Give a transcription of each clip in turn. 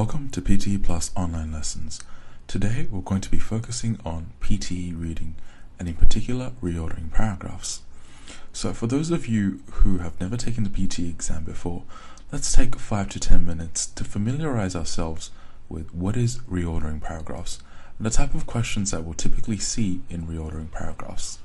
Welcome to PTE Plus online lessons. Today we're going to be focusing on PTE reading and in particular reordering paragraphs. So for those of you who have never taken the PTE exam before, let's take 5 to 10 minutes to familiarize ourselves with what is reordering paragraphs and the type of questions that we'll typically see in reordering paragraphs.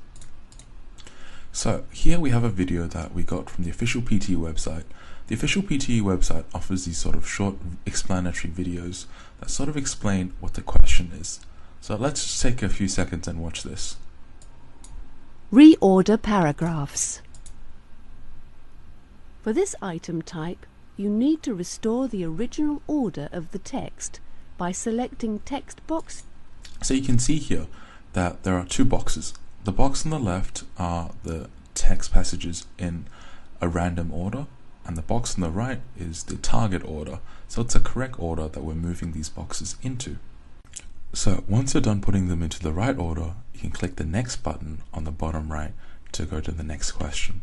So here we have a video that we got from the official PTE website. The official PTE website offers these sort of short explanatory videos that sort of explain what the question is. So let's just take a few seconds and watch this. Reorder paragraphs. For this item type, you need to restore the original order of the text by selecting text box. So you can see here that there are two boxes. The box on the left are the text passages in a random order, and the box on the right is the target order. So it's a correct order that we're moving these boxes into. So once you're done putting them into the right order, you can click the next button on the bottom right to go to the next question.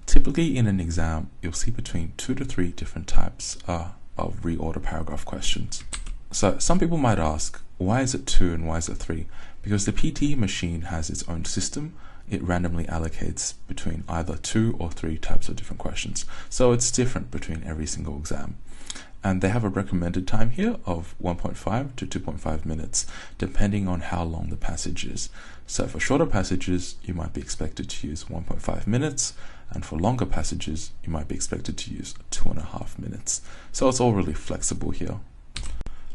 Typically in an exam, you'll see between 2 to 3 different types of reorder paragraph questions. So some people might ask, why is it 2 and why is it 3? Because the PTE machine has its own system. It randomly allocates between either 2 or 3 types of different questions. So it's different between every single exam. And they have a recommended time here of 1.5 to 2.5 minutes, depending on how long the passage is. So for shorter passages, you might be expected to use 1.5 minutes, and for longer passages, you might be expected to use 2.5 minutes. So it's all really flexible here.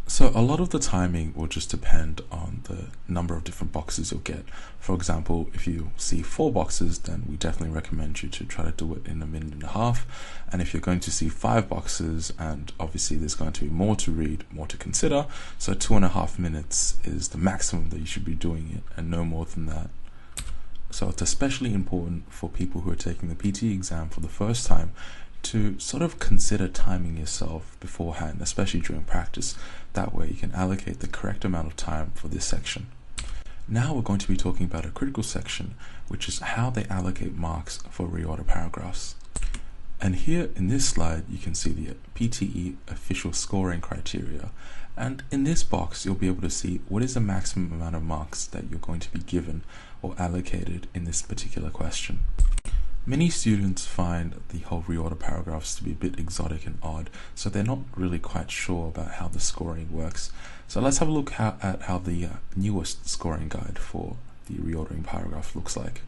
So a lot of the timing will just depend on the number of different boxes you'll get. For example, if you see 4 boxes, then we definitely recommend you to try to do it in 1.5 minutes. And if you're going to see 5 boxes, and obviously there's going to be more to read, more to consider, so 2.5 minutes is the maximum that you should be doing it, and no more than that. So it's especially important for people who are taking the PTE exam for the first time to sort of consider timing yourself beforehand, especially during practice. That way you can allocate the correct amount of time for this section. Now we're going to be talking about a critical section, which is how they allocate marks for reorder paragraphs. And here in this slide, you can see the PTE official scoring criteria. And in this box, you'll be able to see what is the maximum amount of marks that you're going to be given or allocated in this particular question. Many students find the whole reorder paragraphs to be a bit exotic and odd, so they're not really quite sure about how the scoring works. So let's have a look at how the newest scoring guide for the reordering paragraph looks like.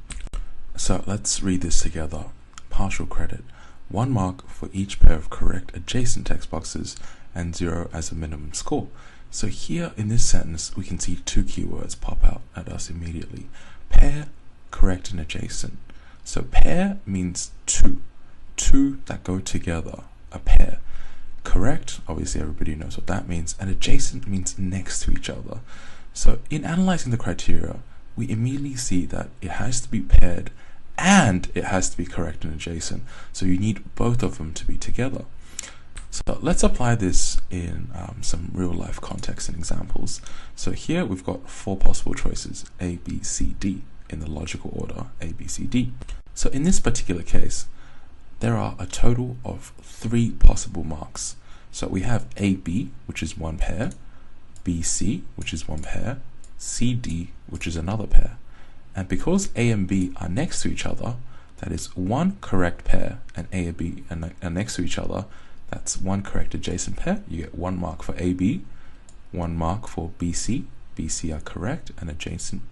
So let's read this together. Partial credit. 1 mark for each pair of correct adjacent text boxes and 0 as a minimum score. So here in this sentence, we can see 2 keywords pop out at us immediately. Pair, correct, and adjacent. So pair means two that go together, a pair. Correct, obviously everybody knows what that means, and adjacent means next to each other. So in analyzing the criteria, we immediately see that it has to be paired and it has to be correct and adjacent. So you need both of them to be together. So let's apply this in some real life context and examples. So here we've got 4 possible choices, A, B, C, D, in the logical order A, B, C, D. So in this particular case, there are a total of 3 possible marks. So we have AB, which is 1 pair, BC, which is 1 pair, CD, which is another pair. And because A and B are next to each other, that is 1 correct pair, and A and B are next to each other, that's 1 correct adjacent pair. You get 1 mark for AB, 1 mark for BC, BC are correct and adjacent,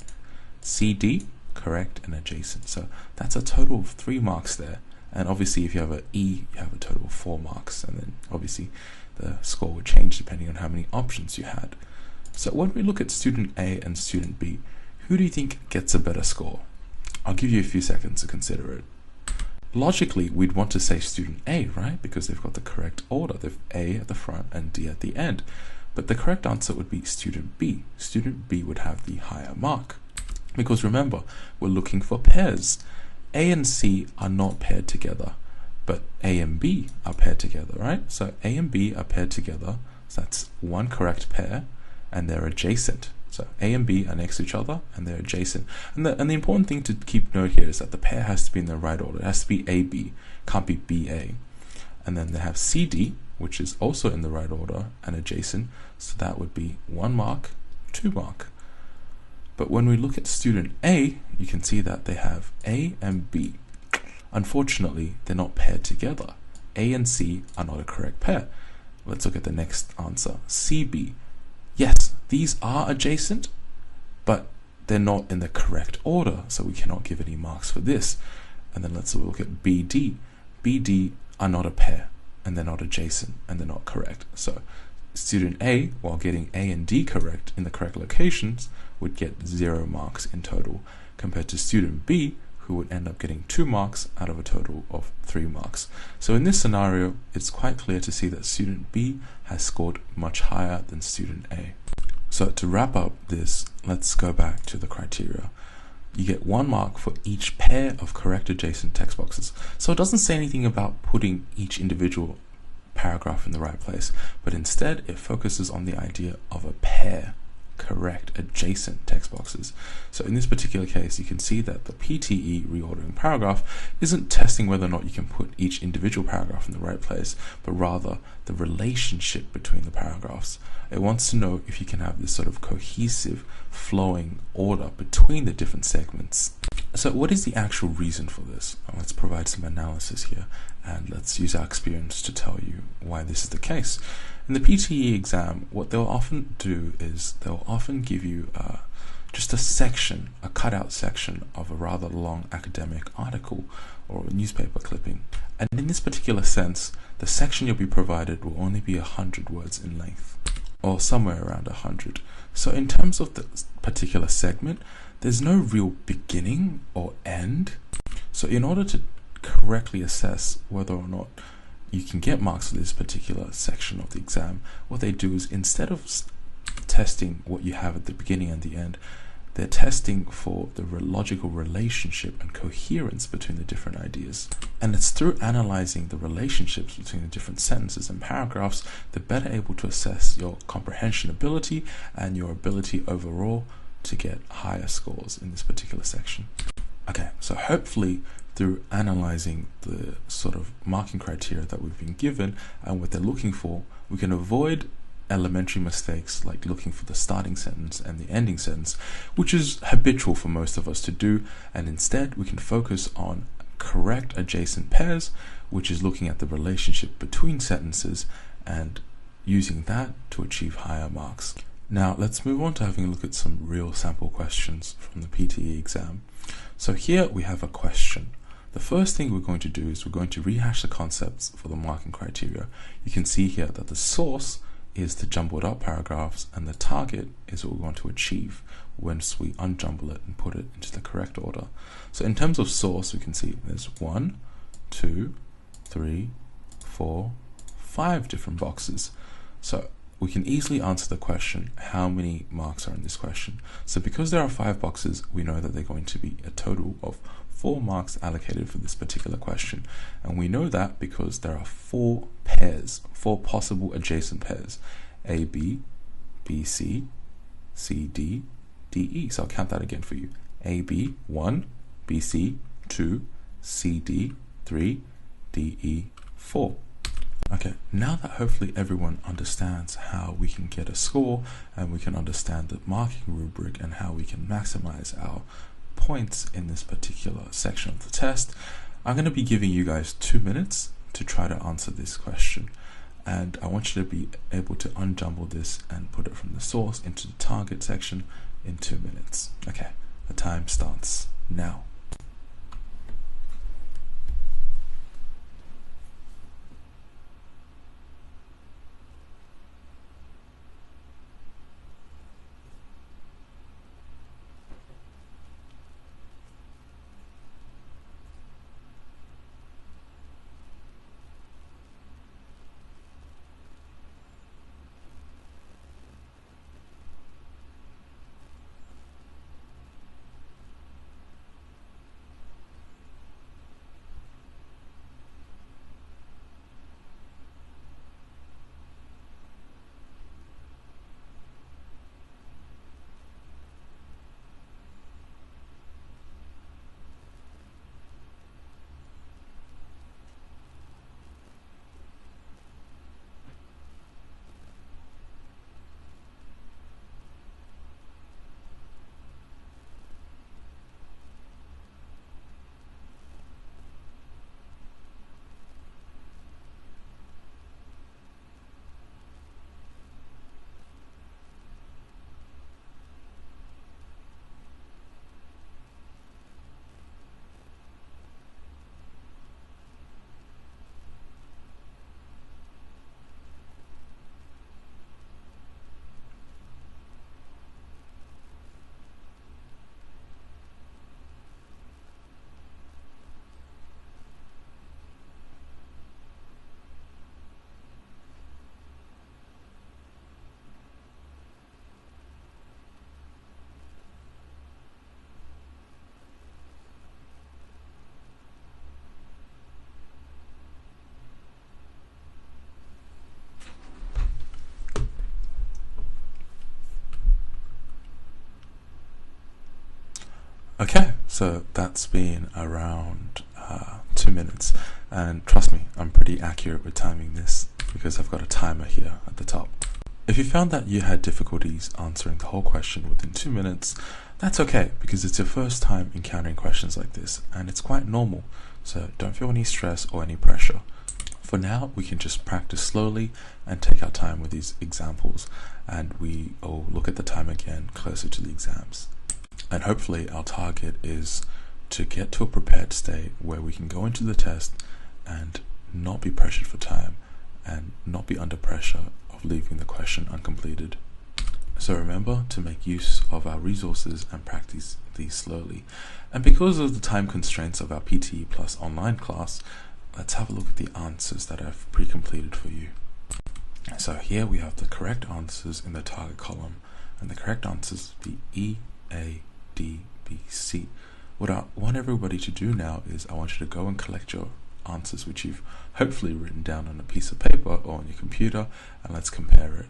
CD, correct and adjacent. So that's a total of 3 marks there. And obviously if you have an E, you have a total of 4 marks. And then obviously the score would change depending on how many options you had. So when we look at student A and student B, who do you think gets a better score? I'll give you a few seconds to consider it. Logically, we'd want to say student A, right? Because they've got the correct order. They've A at the front and D at the end. But the correct answer would be student B. Student B would have the higher mark. Because remember, we're looking for pairs. A and C are not paired together, but A and B are paired together, right? So A and B are paired together, so that's 1 correct pair, and they're adjacent. So A and B are next to each other, and they're adjacent. And the important thing to keep note here is that the pair has to be in the right order. It has to be AB, can't be BA. And then they have CD, which is also in the right order and adjacent, so that would be 1 mark, 2 mark. But when we look at student A, you can see that they have A and B. Unfortunately, they're not paired together. A and C are not a correct pair. Let's look at the next answer, CB. Yes, these are adjacent, but they're not in the correct order, so we cannot give any marks for this. And then let's look at BD. BD are not a pair, and they're not adjacent, and they're not correct. So student A, while getting A and D correct in the correct locations, would get 0 marks in total, compared to student B, who would end up getting 2 marks out of a total of 3 marks. So in this scenario, it's quite clear to see that student B has scored much higher than student A. So to wrap up this, let's go back to the criteria. You get 1 mark for each pair of correct adjacent text boxes. So it doesn't say anything about putting each individual paragraph in the right place, but instead it focuses on the idea of a pair correct adjacent text boxes. So in this particular case, you can see that the PTE reordering paragraph isn't testing whether or not you can put each individual paragraph in the right place, but rather the relationship between the paragraphs. It wants to know if you can have this sort of cohesive, flowing order between the different segments. So what is the actual reason for this? Well, let's provide some analysis here, and let's use our experience to tell you why this is the case. In the PTE exam, what they'll often do is they'll often give you just a section, a cutout section of a rather long academic article or a newspaper clipping. And in this particular sense, the section you'll be provided will only be 100 words in length, or somewhere around 100. So in terms of the particular segment, there's no real beginning or end. So in order to correctly assess whether or not you can get marks for this particular section of the exam, what they do is instead of testing what you have at the beginning and the end, they're testing for the logical relationship and coherence between the different ideas. And it's through analyzing the relationships between the different sentences and paragraphs, they're better able to assess your comprehension ability and your ability overall to get higher scores in this particular section. Okay, so hopefully through analyzing the sort of marking criteria that we've been given and what they're looking for, we can avoid elementary mistakes like looking for the starting sentence and the ending sentence, which is habitual for most of us to do, and instead we can focus on correct adjacent pairs, which is looking at the relationship between sentences and using that to achieve higher marks. Now let's move on to having a look at some real sample questions from the PTE exam. So here we have a question. The first thing we're going to do is we're going to rehash the concepts for the marking criteria. You can see here that the source is the jumbled up paragraphs and the target is what we want to achieve once we unjumble it and put it into the correct order. So in terms of source, we can see there's 1, 2, 3, 4, 5 different boxes. So we can easily answer the question, how many marks are in this question? So because there are 5 boxes, we know that they're going to be a total of 4 marks allocated for this particular question. And we know that because there are 4 pairs, 4 possible adjacent pairs, AB, BC, CD, DE. So I'll count that again for you. AB, 1, BC, 2, CD, 3, DE, 4. Okay, now that hopefully everyone understands how we can get a score and we can understand the marking rubric and how we can maximize our points in this particular section of the test, I'm going to be giving you guys 2 minutes to try to answer this question. And I want you to be able to unjumble this and put it from the source into the target section in 2 minutes. Okay, the time starts now. Okay, so that's been around 2 minutes, and trust me, I'm pretty accurate with timing this because I've got a timer here at the top. If you found that you had difficulties answering the whole question within 2 minutes, that's okay, because it's your first time encountering questions like this, and it's quite normal, so don't feel any stress or any pressure. For now, we can just practice slowly and take our time with these examples, and we'll look at the time again closer to the exams. And hopefully our target is to get to a prepared state where we can go into the test and not be pressured for time and not be under pressure of leaving the question uncompleted. So remember to make use of our resources and practice these slowly. And because of the time constraints of our PTE Plus online class, let's have a look at the answers that I've pre-completed for you. So here we have the correct answers in the target column, and the correct answers would be E, A, D, B, C. What I want everybody to do now is I want you to go and collect your answers, which you've hopefully written down on a piece of paper or on your computer, and let's compare it.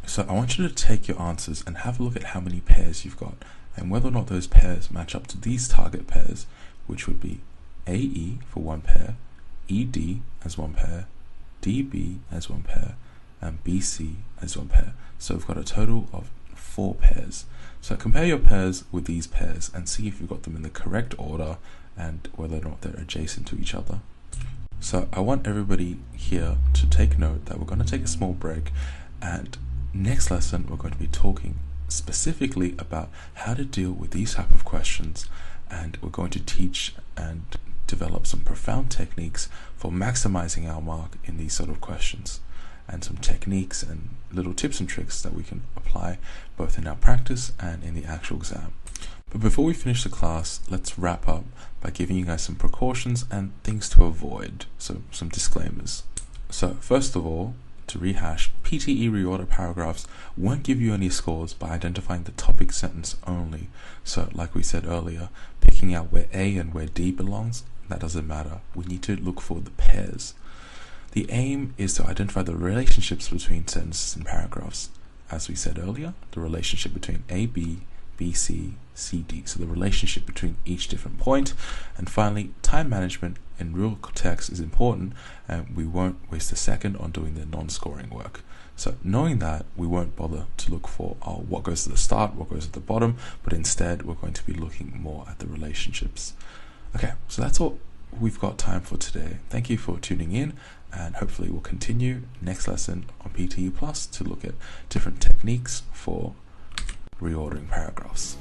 So I want you to take your answers and have a look at how many pairs you've got and whether or not those pairs match up to these target pairs, which would be AE for one pair, ED as one pair, DB as one pair, and BC as one pair. So we've got a total of 4 pairs. So compare your pairs with these pairs and see if you've got them in the correct order and whether or not they're adjacent to each other. So I want everybody here to take note that we're going to take a small break, and next lesson we're going to be talking specifically about how to deal with these type of questions, and we're going to teach and develop some profound techniques for maximizing our mark in these sort of questions, and some techniques and little tips and tricks that we can apply both in our practice and in the actual exam. But before we finish the class, let's wrap up by giving you guys some precautions and things to avoid, so some disclaimers. So first of all, to rehash, PTE reorder paragraphs won't give you any scores by identifying the topic sentence only. So like we said earlier, picking out where A and where D belongs, that doesn't matter. We need to look for the pairs. The aim is to identify the relationships between sentences and paragraphs. As we said earlier, the relationship between A, B, B, C, C, D. So the relationship between each different point. And finally, time management in real text is important, and we won't waste a second on doing the non-scoring work. So knowing that, we won't bother to look for what goes to the start, what goes at the bottom, but instead we're going to be looking more at the relationships. Okay, so that's all we've got time for today. Thank you for tuning in, and hopefully we'll continue next lesson on PTE Plus to look at different techniques for reordering paragraphs.